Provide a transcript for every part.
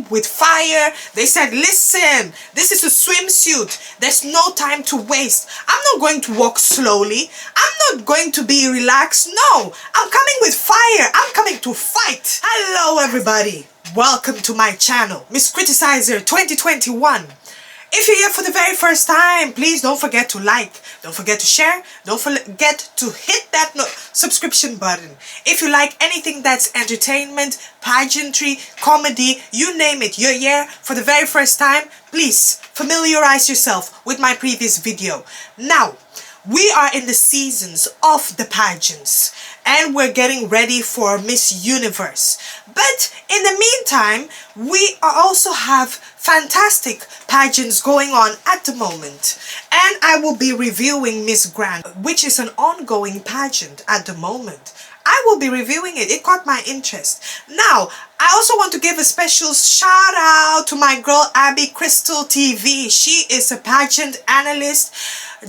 with fire. They said, listen, this is a swimsuit. There's no time to waste. I'm not going to walk slowly. I'm not going to be relaxed. No, I'm coming with fire. I'm coming to fight. Hello, everybody. Welcome to my channel, Miss Criticizer 2021. If you're here for the very first time, please don't forget to like, don't forget to share, don't forget to hit that subscription button. If you like anything that's entertainment, pageantry, comedy, you name it, you're here for the very first time, please familiarize yourself with my previous video. Now, we are in the seasons of the pageants and we're getting ready for Miss Universe. But in the meantime, we also have fantastic pageants going on at the moment. And I will be reviewing Miss Grand, which is an ongoing pageant at the moment. I will be reviewing it. It caught my interest. Now, I also want to give a special shout out to my girl Abby Crystal TV. She is a pageant analyst.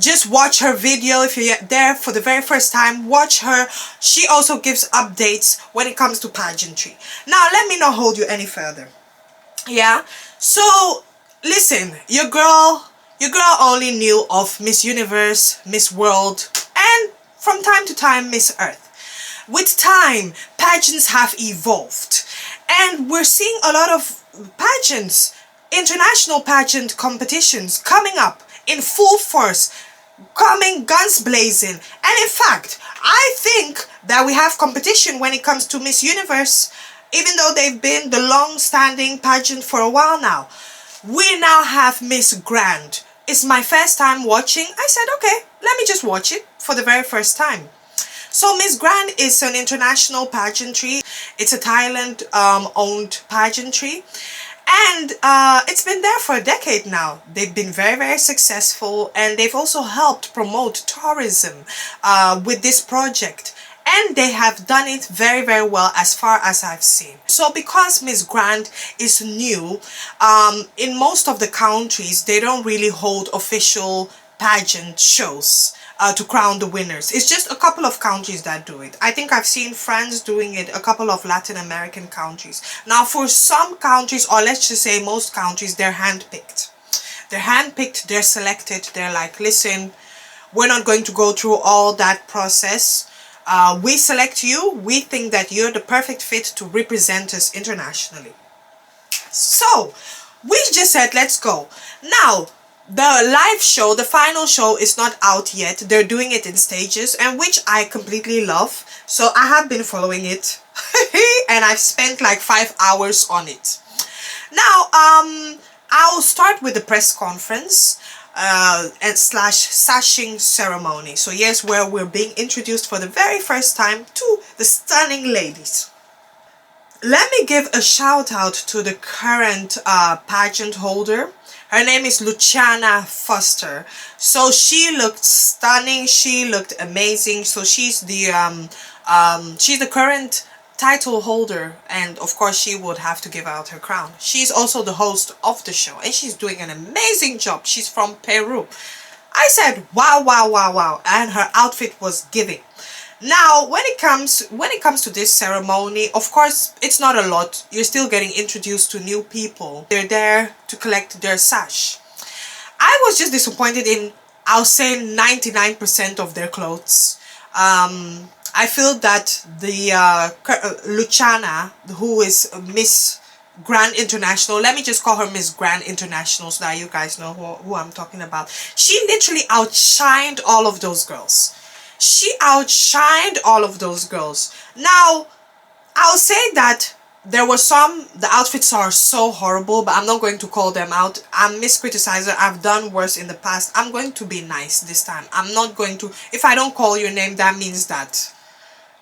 Just watch her video if you're there for the very first time. Watch her. She also gives updates when it comes to pageantry. Now, let me not hold you any further. Yeah? So, listen, your girl only knew of Miss Universe, Miss World, and from time to time, Miss Earth. With time, pageants have evolved. And we're seeing a lot of pageants, international pageant competitions coming up in full force, coming guns blazing. And in fact, I think that we have competition when it comes to Miss Universe, even though they've been the long-standing pageant for a while now. We now have Miss Grand. It's my first time watching. I said, okay, let me just watch it for the very first time. So Miss Grand is an international pageantry. It's a Thailand owned pageantry. And it's been there for a decade now. They've been very, very successful. And they've also helped promote tourism with this project. And they have done it very, very well as far as I've seen. So because Miss Grand is new, in most of the countries, they don't really hold official pageant shows to crown the winners. It's just a couple of countries that do it. I think I've seen France doing it, a couple of Latin American countries. Now for some countries, or let's just say most countries, they're handpicked. They're handpicked, they're selected, they're like, listen, we're not going to go through all that process. We select you, we think that you're the perfect fit to represent us internationally. So, we just said, let's go. Now, the live show, the final show is not out yet. They're doing it in stages, and which I completely love. So I have been following it and I've spent like 5 hours on it. Now, I'll start with the press conference and slash sashing ceremony. So yes, where we're being introduced for the very first time to the stunning ladies. Let me give a shout out to the current pageant holder. Her name is Luciana Foster. So she looked stunning. She looked amazing. So she's the current title holder, and of course she would have to give out her crown. She's also the host of the show, and she's doing an amazing job. She's from Peru. I said, wow, wow, wow, wow, and her outfit was giving. Now, when it comes to this ceremony, of course, it's not a lot. You're still getting introduced to new people. They're there to collect their sash. I was just disappointed in, I'll say, 99% of their clothes. I feel that the Luciana, who is Miss Grand International, let me just call her Miss Grand International so that you guys know who I'm talking about. She literally outshined all of those girls. She outshined all of those girls. Now, I'll say that there were some, the outfits are so horrible, but I'm not going to call them out. I'm Miss Criticizer. I've done worse in the past. I'm going to be nice this time. I'm not going to, if I don't call your name, that means that,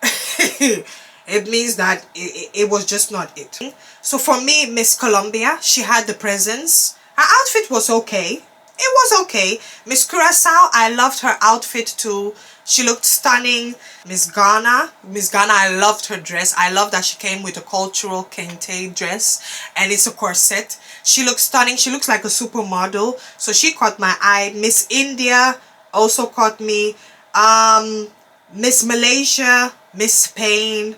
it means that it was just not it. So for me, Miss Colombia, she had the presence. Her outfit was okay. It was okay. Miss Curacao, I loved her outfit too. She looked stunning. Miss Ghana, I loved her dress. I love that she came with a cultural kente dress and it's a corset. She looks stunning. She looks like a supermodel. So she caught my eye. Miss India also caught me. Miss Malaysia, Miss Spain,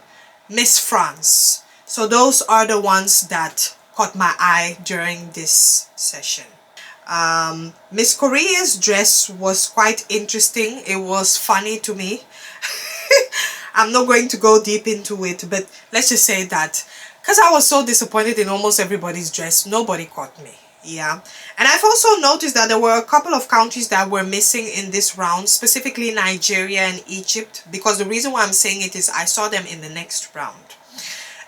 Miss France. So those are the ones that caught my eye during this session. Miss Korea's dress was quite interesting. It was funny to me. I'm not going to go deep into it, but let's just say that because I was so disappointed in almost everybody's dress, nobody caught me. Yeah. And I've also noticed that there were a couple of countries that were missing in this round, specifically Nigeria and Egypt, because the reason why I'm saying it is I saw them in the next round.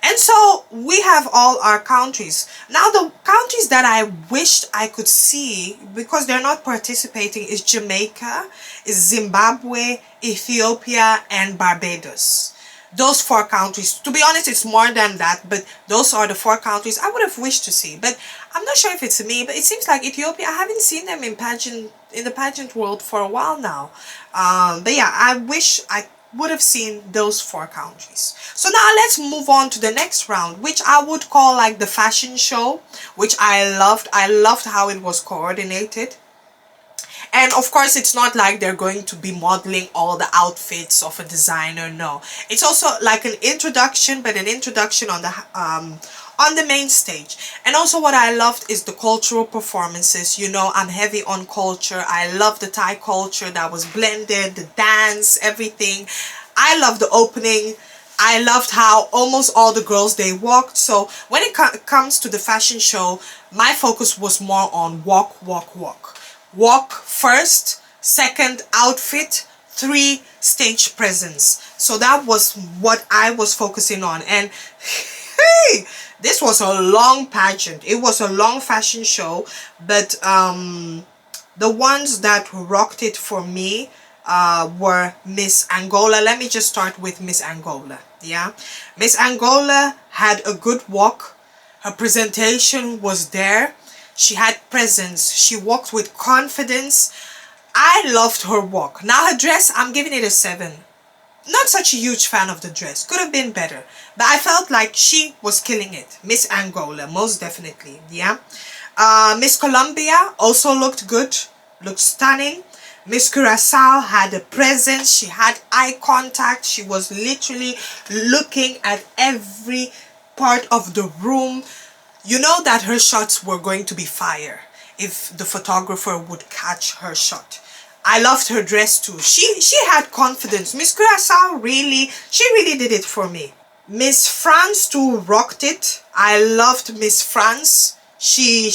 And so we have all our countries. Now the countries that I wished I could see, because they're not participating, is Jamaica, is Zimbabwe, Ethiopia, and Barbados. Those 4 countries. To be honest, it's more than that, but those are the 4 countries I would have wished to see. But I'm not sure if it's me, but it seems like Ethiopia, I haven't seen them in the pageant world for a while now. But yeah, I wish I would have seen those 4 countries. So now let's move on to the next round, which I would call like the fashion show, which I loved. I loved how it was coordinated. And of course, it's not like they're going to be modeling all the outfits of a designer. No, it's also like an introduction, but an introduction on the main stage. And also what I loved is the cultural performances. You know, I'm heavy on culture. I love the Thai culture that was blended, the dance, everything. I love the opening. I loved how almost all the girls, they walked. So when it comes to the fashion show, my focus was more on walk, walk, walk. Walk first, second outfit, 3 stage presence. So that was what I was focusing on. And hey, this was a long pageant. It was a long fashion show, but the ones that rocked it for me were Miss Angola. Let me just start with Miss Angola. Yeah, Miss Angola had a good walk. Her presentation was there. She had presence. She walked with confidence. I loved her walk. Now her dress, I'm giving it a 7. Not such a huge fan of the dress. Could have been better. But I felt like she was killing it. Miss Angola, most definitely. Yeah. Miss Colombia also looked good. Looked stunning. Miss Curacao had a presence. She had eye contact. She was literally looking at every part of the room. You know that her shots were going to be fire if the photographer would catch her shot. I loved her dress too. She had confidence. Miss Curacao she really did it for me. Miss France too rocked it. I loved Miss France. She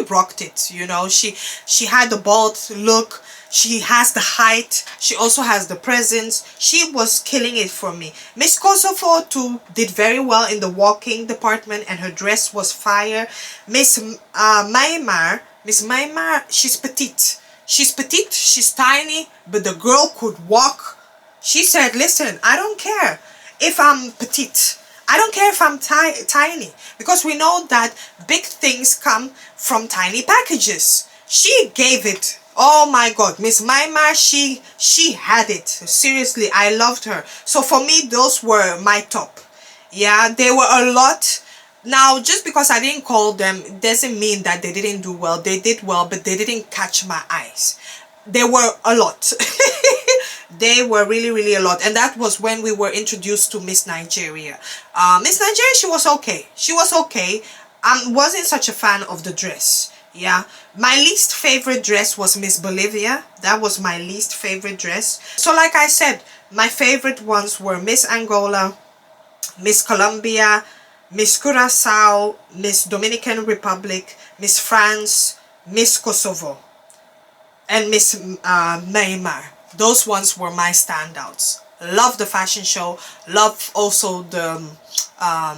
rocked it, you know. She had the bald look. She has the height. She also has the presence. She was killing it for me. Miss Kosovo too did very well in the walking department, and her dress was fire. Miss Myanmar, she's petite. She's petite, she's tiny, but the girl could walk. She said, listen, I don't care if I'm petite. I don't care if I'm tiny, because we know that big things come from tiny packages. She gave it. Oh my god, Miss Myanmar, she had it. Seriously, I loved her. So for me, those were my top. Yeah, there were a lot. Now, just because I didn't call them doesn't mean that they didn't do well. They did well, but they didn't catch my eyes. There were a lot. They were really a lot. And that was when we were introduced to Miss Nigeria. Miss Nigeria, she was okay. She was okay. I wasn't such a fan of the dress. Yeah, my least favorite dress was Miss Bolivia. That was my least favorite dress. So like I said, my favorite ones were Miss Angola, Miss Colombia, Miss Curacao, Miss Dominican Republic, Miss France, Miss Kosovo, and Miss Myanmar. Those ones were my standouts. Love the fashion show. Love also the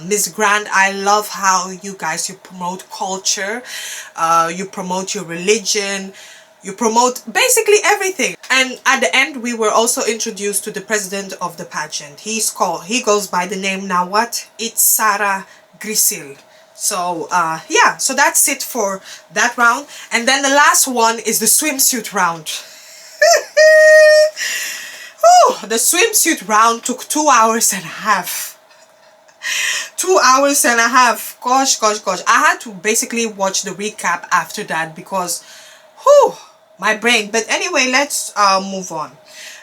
Miss Grand. I love how you guys, you promote culture, you promote your religion, you promote basically everything. And at the end, we were also introduced to the president of the pageant. He goes by the name now what? It's Sarah Grisil. So yeah, so that's it for that round. And then the last one is the swimsuit round. Oh, the swimsuit round took 2 hours and a half. 2 hours and a half. Gosh. I had to basically watch the recap after that because, whew, my brain. But anyway, let's move on.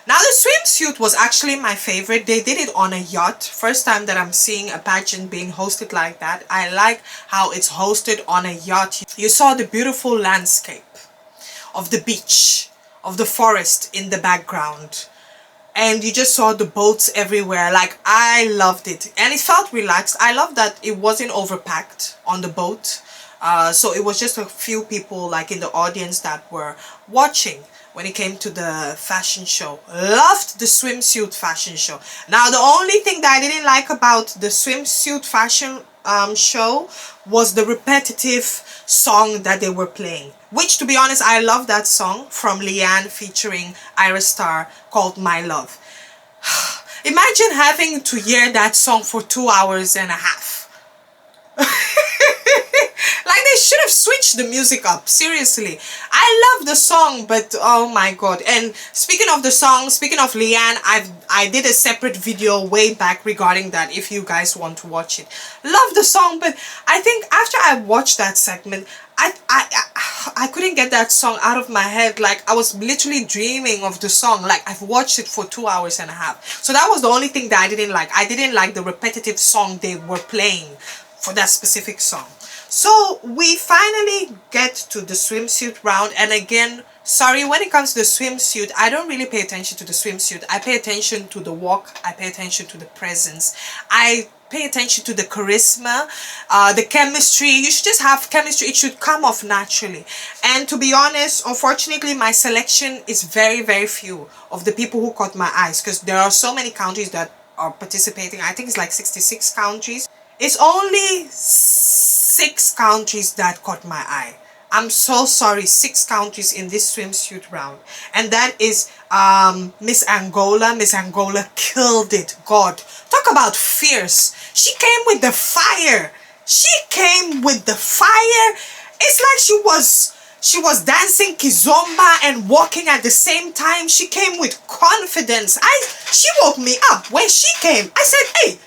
Now the swimsuit was actually my favorite. They did it on a yacht. First time that I'm seeing a pageant being hosted like that. I like how it's hosted on a yacht. You saw the beautiful landscape of the beach, of the forest in the background. And you just saw the boats everywhere. Like, I loved it. And it felt relaxed. I love that it wasn't overpacked on the boat. So it was just a few people like in the audience that were watching when it came to the fashion show. Loved the swimsuit fashion show. Now the only thing that I didn't like about the swimsuit fashion show was the repetitive song that they were playing, which, to be honest, I love that song from Leanne featuring Ira Star called My Love. Imagine having to hear that song for 2 hours and a half. Like, they should have switched the music up, seriously. I love the song, but oh my god. And speaking of the song, speaking of Leanne, I did a separate video way back regarding that if you guys want to watch it. Love the song, but I think after I watched that segment, I couldn't get that song out of my head. Like, I was literally dreaming of the song. Like, I've watched it for 2 hours and a half. So that was the only thing that I didn't like. I didn't like the repetitive song they were playing for that specific song. So we finally get to the swimsuit round, and again, sorry, when it comes to the swimsuit, I don't really pay attention to the swimsuit. I pay attention to the walk, I pay attention to the presence, I pay attention to the charisma, the chemistry. You should just have chemistry. It should come off naturally. And to be honest, unfortunately, my selection is very, very few of the people who caught my eyes, because there are so many countries that are participating. I think it's like 66 countries. It's only 6 countries that caught my eye. I'm so sorry, 6 countries in this swimsuit round. And that is Miss Angola. Miss Angola killed it. God, talk about fierce. She came with the fire. She came with the fire. It's like she was dancing kizomba and walking at the same time. She came with confidence. She woke me up when she came. I said, hey,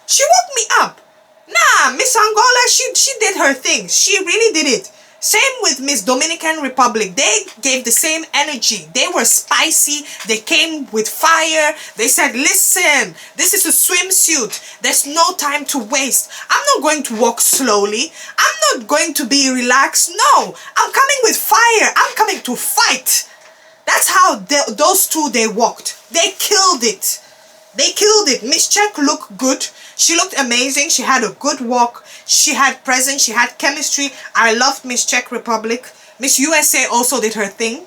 she woke me up. Nah, Miss Angola, she did her thing. She really did it. Same with Miss Dominican Republic. They gave the same energy. They were spicy. They came with fire. They said, listen, this is a swimsuit. There's no time to waste. I'm not going to walk slowly. I'm not going to be relaxed. No, I'm coming with fire. I'm coming to fight. That's how those two, they walked. They killed it. They killed it. Miss Czech looked good. She looked amazing. She had a good walk. She had presence. She had chemistry. I loved Miss Czech Republic. Miss USA also did her thing.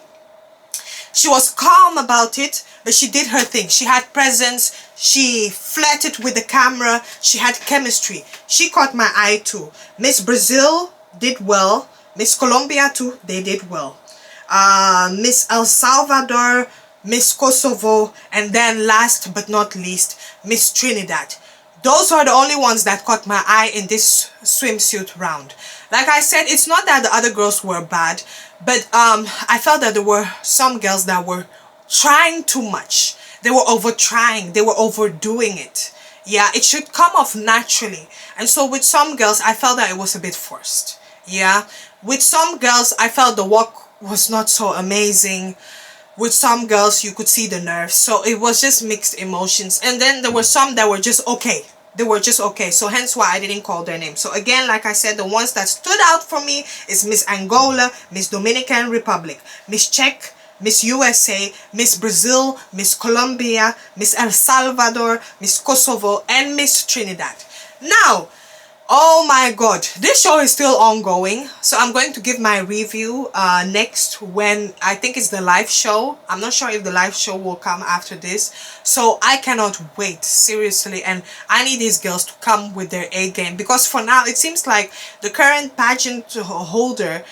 She was calm about it, but she did her thing. She had presence. She flirted with the camera. She had chemistry. She caught my eye too. Miss Brazil did well. Miss Colombia too, they did well. Miss El Salvador, Miss Kosovo, and then last but not least, Miss Trinidad. Those are the only ones that caught my eye in this swimsuit round. Like I said, it's not that the other girls were bad, but I felt that there were some girls that were trying too much. They were over-trying. They were overdoing it. Yeah, it should come off naturally. And so with some girls, I felt that it was a bit forced. Yeah, with some girls, I felt the walk was not so amazing. With some girls, you could see the nerves. So it was just mixed emotions. And then there were some that were just okay. They were just okay. So hence why I didn't call their name. So again, like I said, the ones that stood out for me is Miss Angola, Miss Dominican Republic, Miss Czech, Miss USA, Miss Brazil, Miss Colombia, Miss El Salvador, Miss Kosovo, and Miss Trinidad. Now, oh my god, this show is still ongoing, so I'm going to give my review next when I think it's the live show. I'm not sure if the live show will come after this, so I cannot wait, seriously. And I need these girls to come with their A game, because for now it seems like the current pageant holder,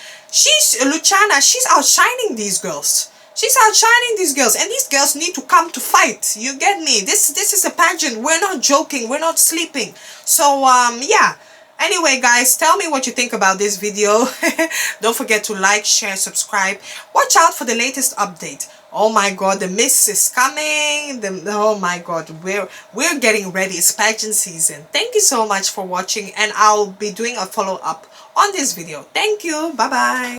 Luciana, she's outshining these girls. She's outshining these girls, and these girls need to come to fight. You get me? This is a pageant. We're not joking. We're not sleeping. So yeah. Anyway, guys, tell me what you think about this video. Don't forget to like, share, subscribe. Watch out for the latest update. Oh my god, the Miss is coming. Oh my god, we're getting ready. It's pageant season. Thank you so much for watching, and I'll be doing a follow-up on this video. Thank you. Bye bye.